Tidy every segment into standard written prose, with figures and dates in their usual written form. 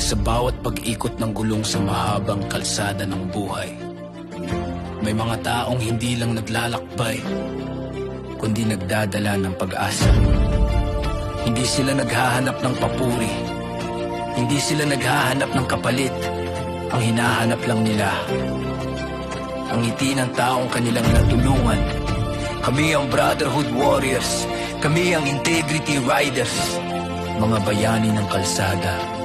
Sa bawat pag-ikot ng gulong sa mahabang kalsada ng buhay, may mga taong hindi lang naglalakbay, kundi nagdadala ng pag-asa. Hindi sila naghahanap ng papuri, hindi sila naghahanap ng kapalit. Ang hinahanap lang nila ang ngiti ng taong kanilang natulungan. Kami ang Brotherhood Warriors, kami ang Integrity Riders, mga bayani ng kalsada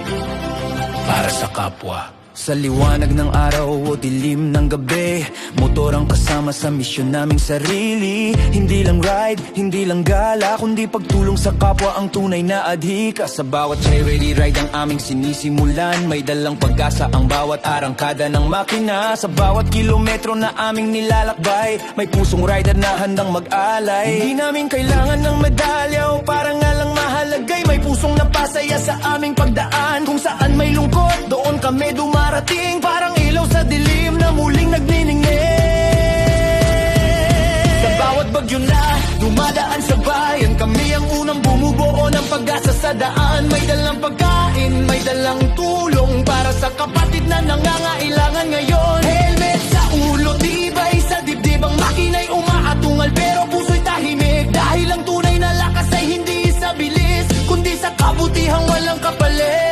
para sa kapwa. Sa liwanag ng araw o dilim ng gabi, motor ang kasama sa misyon naming sarili. Hindi lang ride, hindi lang gala, kundi pagtulong sa kapwa ang tunay na adhika. Sa bawat charity ride ang aming sinisimulan, may dalang pag-asa ang bawat arangkada ng makina. Sa bawat kilometro na aming nilalakbay, may pusong rider na handang mag-alay. Hindi namin kailangan ng medalya o parang nga lang mahalagay, may pusong napasaya sa aming pagdaan. Kung saan may lungkot, doon kami dumarating, parang ilaw sa dilim na muling nagniningning. Sa bawat bagyo na dumadaan sa bayan, kami ang unang bumubuo ng pag-asa sa daan. May dalang pagkain, may dalang tulong para sa kapatid na nangangailangan ngayon. Helmet sa ulo, tibay sa dibdib, ang makina'y umaatungal pero puso'y tahimik. Dahil ang tunay na lakas ay hindi sa bilis, kundi sa kabutihang walang kapalit.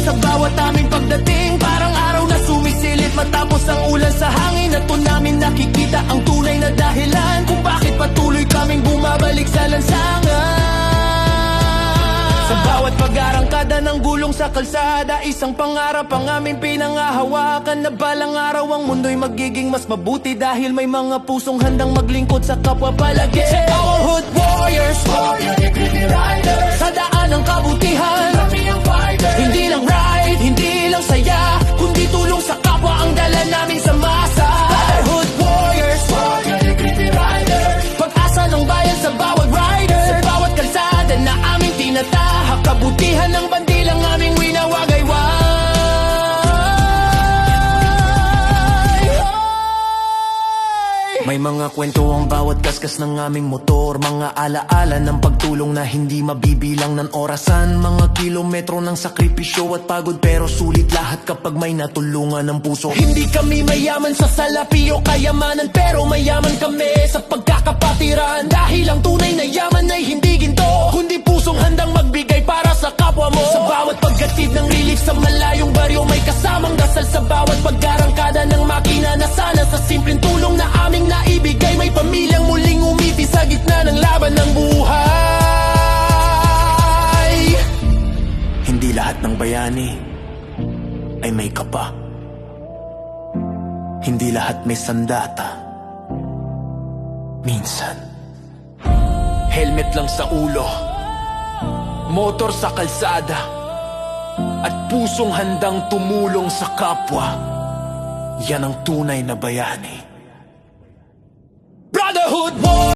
Sa bawat aming pagdating, parang araw na sumisilip matapos ang ulan sa hangin. At doon namin nakikita ang tunay na dahilan kung bakit patuloy kaming bumabalik sa lansangan. Sa bawat pag-arangkada ng gulong sa kalsada, isang pangarap ang aming pinangahawakan, na balang araw ang mundo'y magiging mas mabuti dahil may mga pusong handang maglingkod sa kapwa palagi. Sa Brotherhood Warriors, Riders, sa daan ng kabutihan, kami ang fighters. Hindi lang ride, hindi lang saya, kundi tulong sa kapwa ang dala namin sa masa. Brotherhood Warriors, Riders, pag-asa ng bayan sa bawat rider. Sa bawat kalsada na aming tinatahak, kabutihan ng bandilang aming winawagayway. May mga kwento ang bawat kaskas ng aming motor, mga alaala ng pagtulong na hindi mabibilang ng orasan. Mga kilometro ng sakripisyo at pagod, pero sulit lahat kapag may natulungan ng puso. Hindi kami mayaman sa salapi o kayamanan, pero mayaman kami sa pagkakapatiran. Dahil ang tunay na yaman ay hindi ginto, kundi pusong handang magbigay para sa kapwa mo. Sa bawat paggatid ng relief sa malayong baryo, may kasamang dasal sa bawat pag-arangkada ng makina, na sana sa simpleng tulong na aming naibigay, may pamilyang muling umiti sa gitna ng laban ng buhay. Hindi lahat ng bayani ay may kapa, hindi lahat may sandata. Minsan helmet lang sa ulo, motor sa kalsada, at pusong handang tumulong sa kapwa. Yan ang tunay na bayani. Brotherhood War!